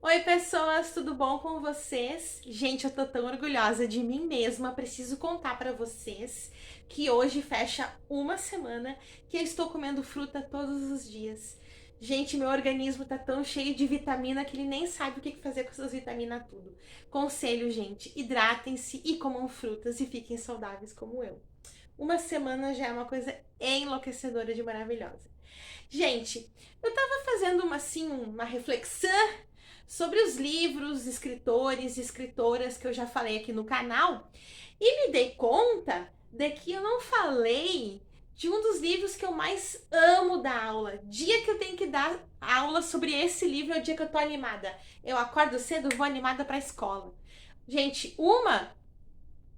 Oi, pessoas, tudo bom com vocês? Gente, eu tô tão orgulhosa de mim mesma. Preciso contar pra vocês que hoje fecha uma semana que eu estou comendo fruta todos os dias. Gente, meu organismo tá tão cheio de vitamina que ele nem sabe o que fazer com essas vitaminas tudo. Conselho, gente, hidratem-se e comam frutas e fiquem saudáveis como eu. Uma semana já é uma coisa enlouquecedora de maravilhosa. Gente, eu tava fazendo uma reflexão sobre os livros, escritores e escritoras que eu já falei aqui no canal e me dei conta de que eu não falei de um dos livros que eu mais amo dar aula. Dia que eu tenho que dar aula sobre esse livro é o dia que eu tô animada. Eu acordo cedo, vou animada pra escola. Gente, uma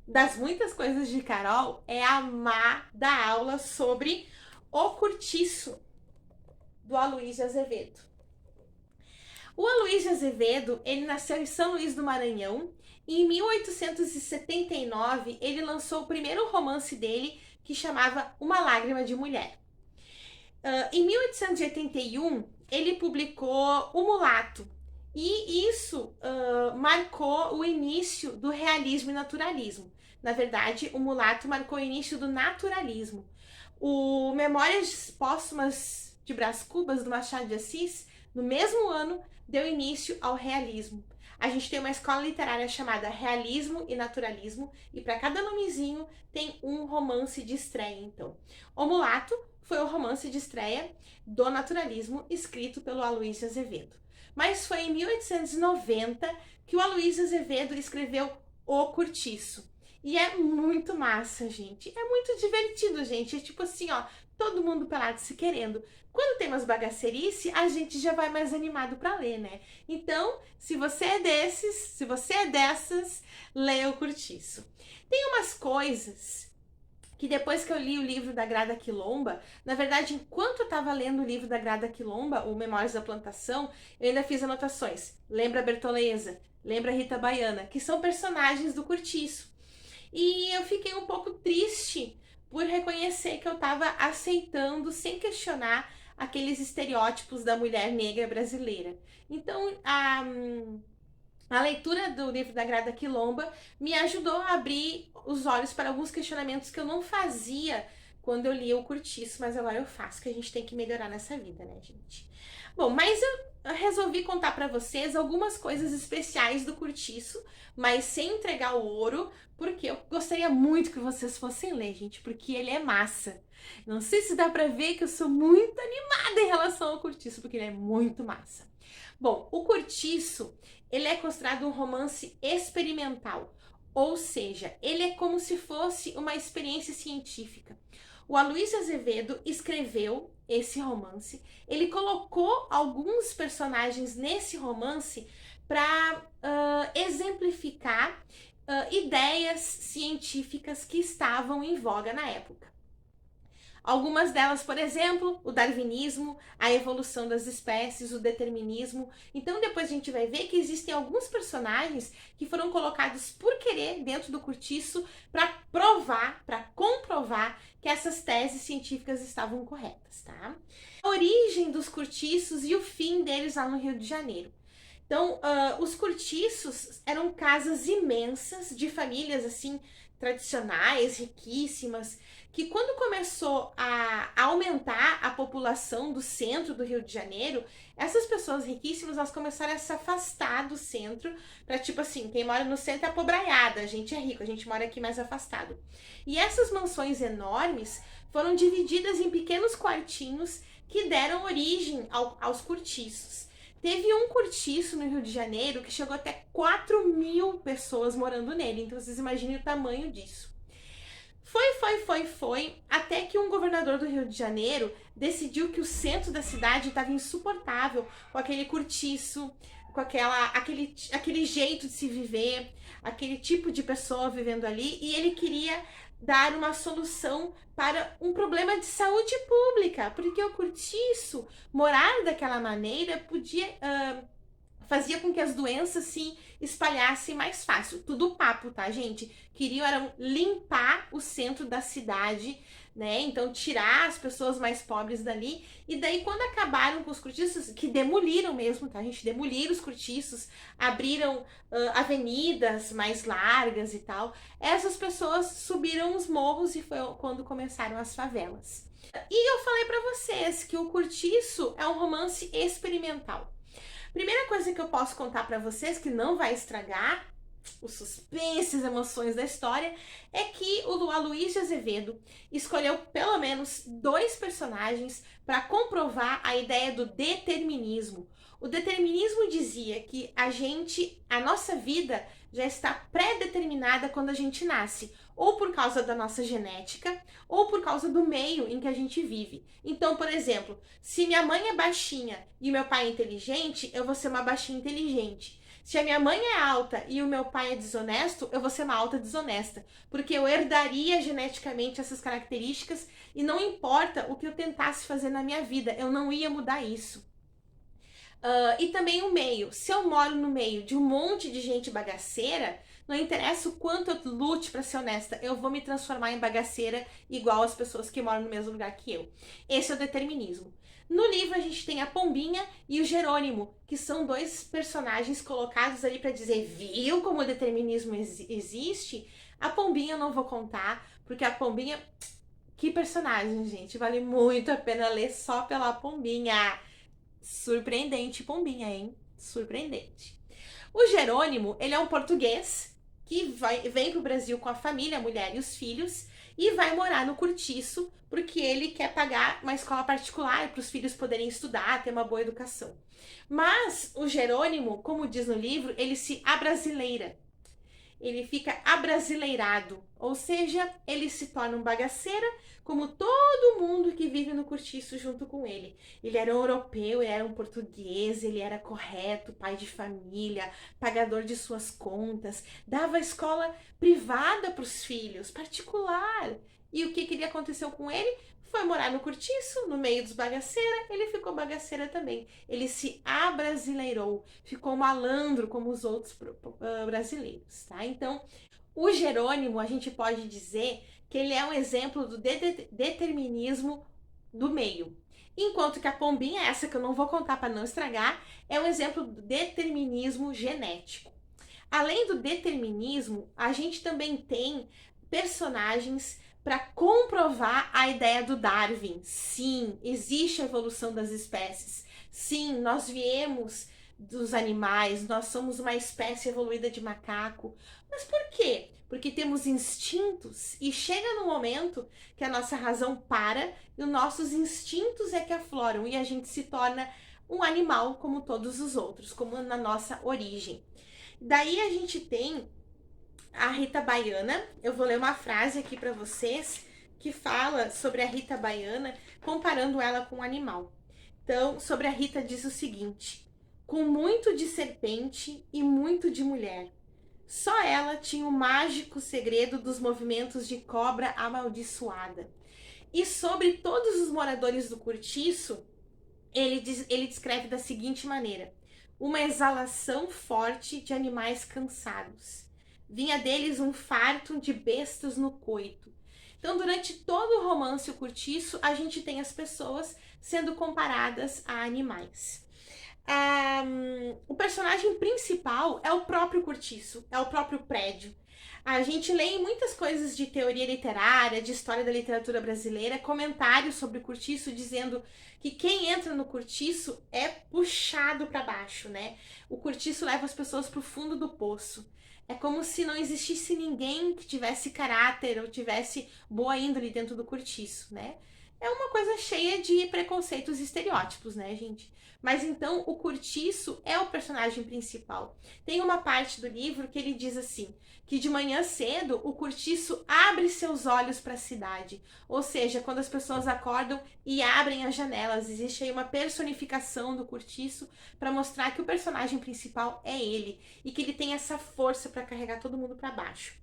das muitas coisas de Carol é amar dar aula sobre O Curtiço, do Aloysio Azevedo. O Aloysio Azevedo, ele nasceu em São Luís do Maranhão e em 1879 ele lançou o primeiro romance dele que chamava Uma Lágrima de Mulher. Em 1881 ele publicou O Mulato e isso marcou o início do realismo e naturalismo. Na verdade, O Mulato marcou o início do naturalismo. O Memórias Póstumas de Brás Cubas, do Machado de Assis, no mesmo ano, deu início ao realismo. A gente tem uma escola literária chamada Realismo e Naturalismo, e para cada nomezinho tem um romance de estreia, então. O Mulato foi o romance de estreia do naturalismo, escrito pelo Aloysio Azevedo. Mas foi em 1890 que o Aloysio Azevedo escreveu O Curtiço. E é muito massa, gente. É muito divertido, gente. É tipo assim, ó, todo mundo pelado se querendo. Quando tem umas bagacerice, a gente já vai mais animado para ler, né? Então, se você é desses, se você é dessas, leia O Curtiço. Tem umas coisas que depois que eu li o livro da Grada Quilomba, na verdade, enquanto eu estava lendo o livro da Grada Quilomba, o Memórias da Plantação, eu ainda fiz anotações. Lembra a Bertoleza, lembra a Rita Baiana, que são personagens do Curtiço. E eu fiquei um pouco triste por reconhecer que eu estava aceitando, sem questionar, aqueles estereótipos da mulher negra brasileira. Então, a leitura do livro da Grada Quilomba me ajudou a abrir os olhos para alguns questionamentos que eu não fazia quando eu lia O Curtiço, mas agora eu faço, que a gente tem que melhorar nessa vida, né, gente? Bom, mas eu resolvi contar para vocês algumas coisas especiais do Curtiço, mas sem entregar o ouro, porque eu gostaria muito que vocês fossem ler, gente, porque ele é massa. Não sei se dá para ver que eu sou muito animada em relação ao Curtiço, porque ele é muito massa. Bom, o Curtiço, ele é considerado um romance experimental, ou seja, ele é como se fosse uma experiência científica. O Aloysio Azevedo escreveu esse romance, ele colocou alguns personagens nesse romance para exemplificar ideias científicas que estavam em voga na época. Algumas delas, por exemplo, o darwinismo, a evolução das espécies, o determinismo. Então depois a gente vai ver que existem alguns personagens que foram colocados por querer dentro do Curtiço para provar, para comprovar que essas teses científicas estavam corretas, tá? A origem dos Curtiços e o fim deles lá no Rio de Janeiro. Então, os Curtiços eram casas imensas de famílias assim tradicionais, riquíssimas, que quando começou a aumentar a população do centro do Rio de Janeiro, essas pessoas riquíssimas, elas começaram a se afastar do centro, para tipo assim, quem mora no centro é apobraiada, a gente é rico, a gente mora aqui mais afastado. E essas mansões enormes foram divididas em pequenos quartinhos que deram origem aos cortiços. Teve um cortiço no Rio de Janeiro que chegou até 4.000 pessoas morando nele, então vocês imaginem o tamanho disso. Foi, até que um governador do Rio de Janeiro decidiu que o centro da cidade estava insuportável com aquele cortiço, com aquele jeito de se viver, aquele tipo de pessoa vivendo ali, e ele queria dar uma solução para um problema de saúde pública, porque o cortiço, morar daquela maneira, podia fazia com que as doenças se espalhassem mais fácil. Tudo papo, tá, gente? Queriam era limpar o centro da cidade, né? Então tirar as pessoas mais pobres dali. E daí quando acabaram com os cortiços, que demoliram mesmo, tá, gente? Demoliram os cortiços, abriram avenidas mais largas e tal. Essas pessoas subiram os morros e foi quando começaram as favelas. E eu falei pra vocês que o Cortiço é um romance experimental. Primeira coisa que eu posso contar pra vocês, que não vai estragar o suspense, as emoções da história, é que o Aloysio Azevedo escolheu pelo menos 2 personagens para comprovar a ideia do determinismo. O determinismo dizia que a nossa vida já está pré-determinada quando a gente nasce, ou por causa da nossa genética, ou por causa do meio em que a gente vive. Então, por exemplo, se minha mãe é baixinha e meu pai é inteligente, eu vou ser uma baixinha inteligente. Se a minha mãe é alta e o meu pai é desonesto, eu vou ser uma alta desonesta. Porque eu herdaria geneticamente essas características e não importa o que eu tentasse fazer na minha vida, eu não ia mudar isso. E também o meio. Se eu moro no meio de um monte de gente bagaceira, não interessa o quanto eu lute para ser honesta, eu vou me transformar em bagaceira igual as pessoas que moram no mesmo lugar que eu. Esse é o determinismo. No livro a gente tem a Pombinha e o Jerônimo, que são 2 personagens colocados ali para dizer, viu como o determinismo existe? A Pombinha eu não vou contar, porque a Pombinha, que personagem, gente, vale muito a pena ler só pela Pombinha. Surpreendente, Pombinha, hein? Surpreendente. O Jerônimo, ele é um português que vem pro Brasil com a família, a mulher e os filhos, e vai morar no Cortiço, porque ele quer pagar uma escola particular para os filhos poderem estudar, ter uma boa educação. Mas o Jerônimo, como diz no livro, ele se abrasileira. Ele fica abrasileirado, ou seja, ele se torna um bagaceira, como todo mundo que vive no Cortiço junto com ele. Ele era um europeu, ele era um português, ele era correto, pai de família, pagador de suas contas, dava escola privada para os filhos, particular. E o que aconteceu com ele? Foi morar no Cortiço, no meio dos bagaceira, ele ficou bagaceira também. Ele se abrasileirou, ficou malandro como os outros brasileiros, tá? Então, o Jerônimo, a gente pode dizer que ele é um exemplo do determinismo do meio. Enquanto que a Pombinha, essa que eu não vou contar para não estragar, é um exemplo do determinismo genético. Além do determinismo, a gente também tem personagens para comprovar a ideia do Darwin. Sim, existe a evolução das espécies. Sim, nós viemos dos animais, nós somos uma espécie evoluída de macaco. Mas por quê? Porque temos instintos e chega no momento que a nossa razão para e os nossos instintos é que afloram e a gente se torna um animal como todos os outros, como na nossa origem. Daí a gente tem a Rita Baiana. Eu vou ler uma frase aqui para vocês que fala sobre a Rita Baiana, comparando ela com um animal. Então, sobre a Rita diz o seguinte: com muito de serpente e muito de mulher, só ela tinha o mágico segredo dos movimentos de cobra amaldiçoada. E sobre todos os moradores do Cortiço, ele descreve da seguinte maneira: uma exalação forte de animais cansados. Vinha deles um farto de bestas no coito. Então, durante todo o romance O Cortiço, a gente tem as pessoas sendo comparadas a animais. O personagem principal é o próprio Cortiço, é o próprio prédio. A gente lê em muitas coisas de teoria literária, de história da literatura brasileira, comentários sobre o Cortiço dizendo que quem entra no Cortiço é puxado para baixo, né? O Cortiço leva as pessoas para o fundo do poço. É como se não existisse ninguém que tivesse caráter ou tivesse boa índole dentro do Cortiço, né? É uma coisa cheia de preconceitos e estereótipos, né, gente? Mas então o Cortiço é o personagem principal. Tem uma parte do livro que ele diz assim, que de manhã cedo o Cortiço abre seus olhos para a cidade. Ou seja, quando as pessoas acordam e abrem as janelas, existe aí uma personificação do Cortiço para mostrar que o personagem principal é ele e que ele tem essa força para carregar todo mundo para baixo.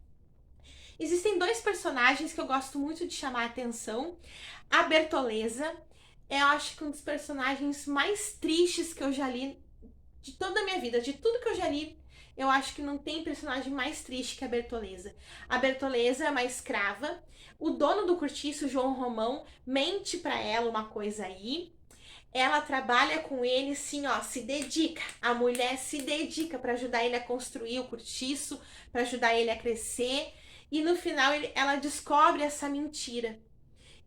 Existem 2 personagens que eu gosto muito de chamar a atenção. A Bertoleza, eu acho que um dos personagens mais tristes que eu já li de toda a minha vida, de tudo que eu já li, eu acho que não tem personagem mais triste que a Bertoleza. A Bertoleza é uma escrava, o dono do cortiço, João Romão, mente pra ela uma coisa aí, ela trabalha com ele, sim, ó, se dedica. A mulher se dedica para ajudar ele a construir o cortiço, para ajudar ele a crescer. E no final ela descobre essa mentira.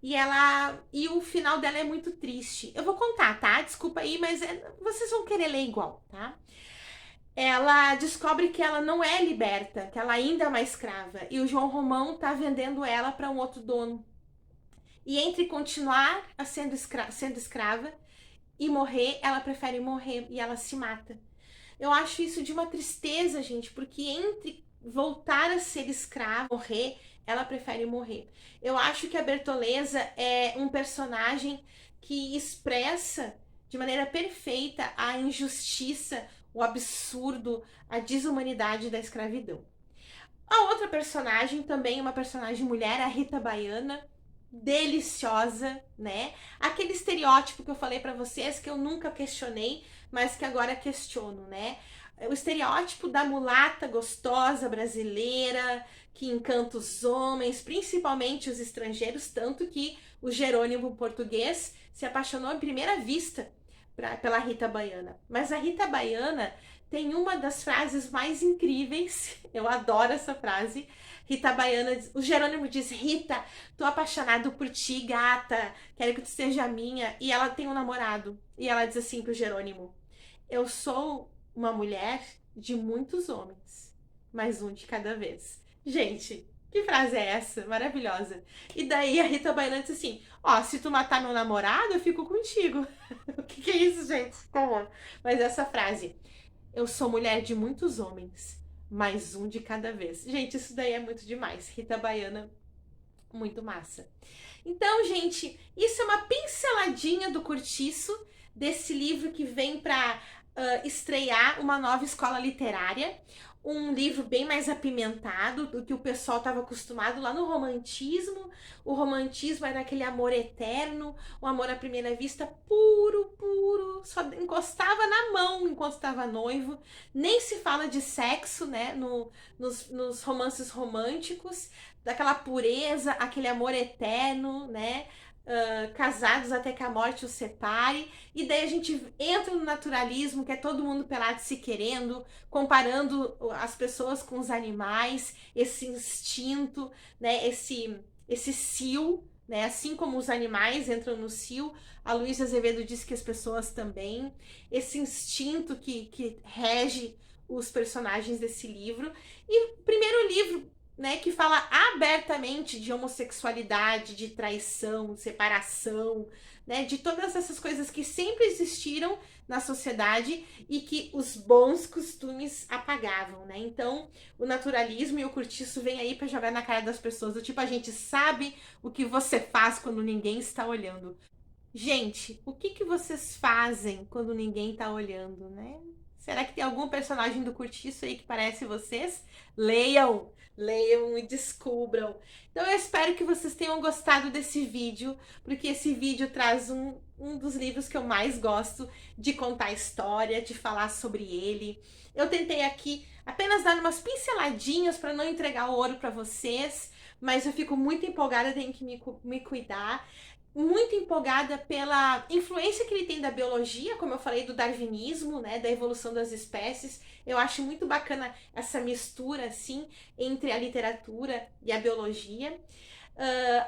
E o final dela é muito triste. Eu vou contar, tá? Desculpa aí, mas vocês vão querer ler igual, tá? Ela descobre que ela não é liberta, que ela ainda é uma escrava. E o João Romão tá vendendo ela para um outro dono. E entre continuar sendo escrava e morrer, ela prefere morrer e ela se mata. Eu acho isso de uma tristeza, gente, porque entre voltar a ser escrava, morrer, ela prefere morrer. Eu acho que a Bertoleza é um personagem que expressa de maneira perfeita a injustiça, o absurdo, a desumanidade da escravidão. A outra personagem, também uma personagem mulher, a Rita Baiana, deliciosa, né? Aquele estereótipo que eu falei pra vocês que eu nunca questionei, mas que agora questiono, né? O estereótipo da mulata gostosa brasileira que encanta os homens, principalmente os estrangeiros, tanto que o Jerônimo português se apaixonou à primeira vista pela Rita Baiana. Mas a Rita Baiana tem uma das frases mais incríveis, eu adoro essa frase. Rita Baiana, o Jerônimo diz: Rita, tô apaixonado por ti, gata, quero que tu seja minha. E ela tem um namorado. E ela diz assim pro Jerônimo: eu sou uma mulher de muitos homens, mas um de cada vez. Gente, que frase é essa? Maravilhosa. E daí a Rita Baiana diz assim: ó, se tu matar meu namorado, eu fico contigo. O que é isso, gente? Como? Mas essa frase: eu sou mulher de muitos homens, mas um de cada vez. Gente, isso daí é muito demais. Rita Baiana, muito massa. Então, gente, isso é uma pinceladinha do Cortiço, desse livro que vem para estrear uma nova escola literária. Um livro bem mais apimentado do que o pessoal estava acostumado lá no romantismo. O romantismo era aquele amor eterno, o amor à primeira vista puro, puro, só encostava na mão enquanto estava noivo. Nem se fala de sexo, né, nos romances românticos, daquela pureza, aquele amor eterno, né? Casados até que a morte os separe, e daí a gente entra no naturalismo, que é todo mundo pelado se querendo, comparando as pessoas com os animais, esse instinto, né, esse cio, né, assim como os animais entram no cio, a Luísa Azevedo diz que as pessoas também, esse instinto que rege os personagens desse livro. E o primeiro livro, né, que fala abertamente de homossexualidade, de traição, de separação, né, de todas essas coisas que sempre existiram na sociedade e que os bons costumes apagavam, né? Então, o naturalismo e o cortiço vem aí para jogar na cara das pessoas, do tipo, a gente sabe o que você faz quando ninguém está olhando. Gente, o que vocês fazem quando ninguém tá olhando, né? Será que tem algum personagem do Cortiço aí que parece vocês? Leiam, leiam e descubram. Então eu espero que vocês tenham gostado desse vídeo, porque esse vídeo traz um dos livros que eu mais gosto de contar história, de falar sobre ele. Eu tentei aqui apenas dar umas pinceladinhas para não entregar o ouro para vocês, mas eu fico muito empolgada, tenho que me cuidar. Muito empolgada pela influência que ele tem da biologia, como eu falei, do darwinismo, né, da evolução das espécies. Eu acho muito bacana essa mistura, assim, entre a literatura e a biologia.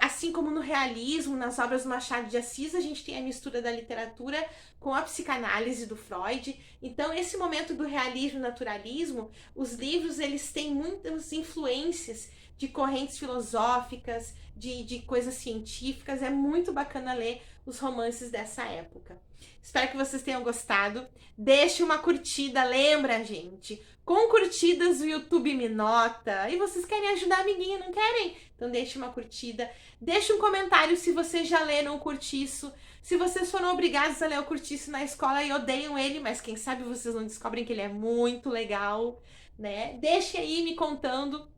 Assim como no realismo, nas obras do Machado de Assis, a gente tem a mistura da literatura com a psicanálise do Freud. Então, esse momento do realismo e naturalismo, os livros, eles têm muitas influências de correntes filosóficas, de coisas científicas. É muito bacana ler os romances dessa época. Espero que vocês tenham gostado. Deixe uma curtida, lembra, gente? Com curtidas o YouTube me nota. E vocês querem ajudar a amiguinha, não querem? Então deixe uma curtida. Deixe um comentário se vocês já leram o Cortiço. Se vocês foram obrigados a ler o Cortiço na escola e odeiam ele, mas quem sabe vocês não descobrem que ele é muito legal, né? Deixe aí me contando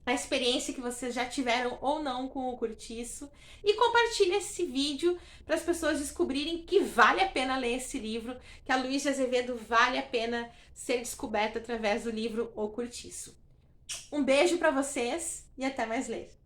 a experiência que vocês já tiveram ou não com o Curtiço, e compartilhe esse vídeo para as pessoas descobrirem que vale a pena ler esse livro, que a Luísa de Azevedo vale a pena ser descoberta através do livro O Curtiço. Um beijo para vocês e até mais ler.